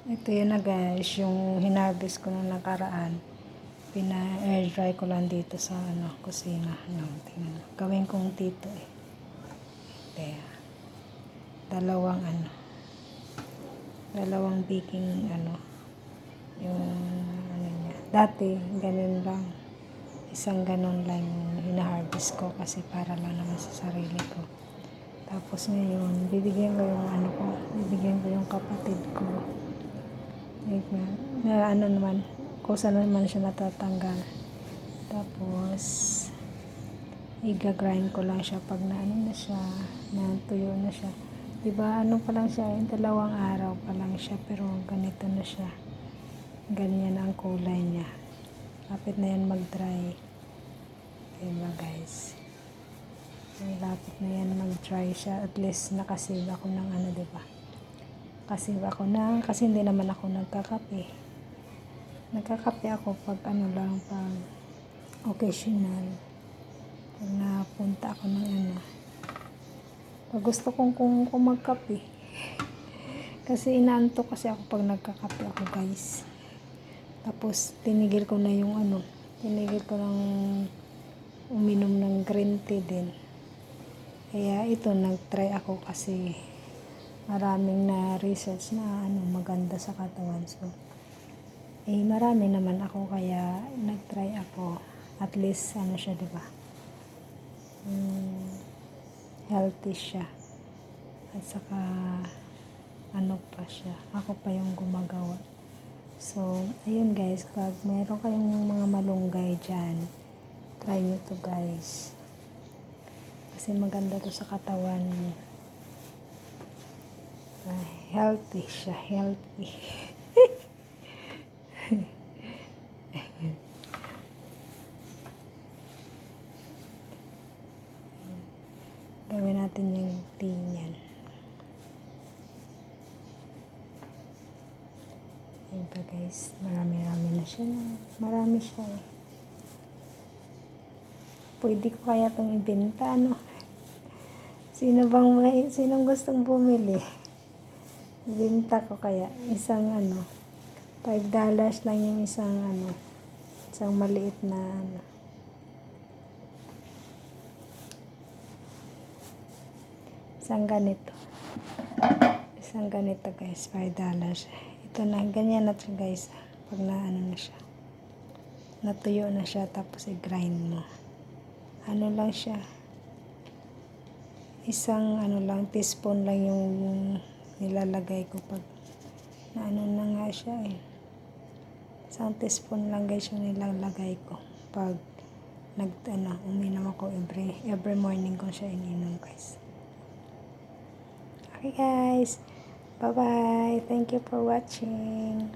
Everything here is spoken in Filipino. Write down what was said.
Ito yun na guys, yung hinarvest ko nung nakaraan. Pina-air dry ko lang dito sa kusina. Tingnan. Gawin kong tito eh. Kaya, dalawang baking yung niya. Dati, ganun lang. Isang ganun lang yung hina-harvest ko kasi para lang naman sa sarili ko. Tapos ngayon, bibigyan ko yung kapatid ko. Like na naman, kusa naman siya natatanggal. Tapos, i-grind ko lang siya pag na siya, natuyo na siya. Diba, pa lang siya, 2 araw pa lang siya, pero ganito na siya. Ganyan ang kulay niya. Lapit na yan mag-dry. Diba guys? Lapit na yan mag-dry siya. At least nakasave ako ng diba? Kasi hindi naman ako nagkakape. Nagkakape ako pag pag occasional. Pag napunta ako ng pag gusto kong magkape. Kasi inaantok kasi ako pag nagkakape ako guys. Tapos tinigil ko ng uminom ng green tea din. Kaya ito nag-try ako kasi maraming na research na maganda sa katawan. So, marami naman ako kaya nag-try ako. At least siya, diba? Healthy siya. At saka pa siya. Ako pa yung gumagawa. So, ayun guys, pag meron kayong mga malunggay dyan, try nyo to guys. Kasi maganda to sa katawan. Healthy siya, healthy. Gawin natin yung tea niyan. Ayun pa guys, marami na siya. Marami siya eh. Pwede ko kaya itong ibenta, Sinong gustong bumili? Ibenta ko kaya. Isang $5 lang yung isang maliit na Isang ganito guys, $5. Ito na, ganyan na ito guys. Pag na siya. Natuyo na siya, tapos i-grind mo. Lang siya. Isang teaspoon lang yung nilalagay ko pag na nga siya eh. Isang teaspoon lang guys yung nilalagay ko pag uminom ako every morning ko siya ininom guys. Okay guys, bye bye, thank you for watching.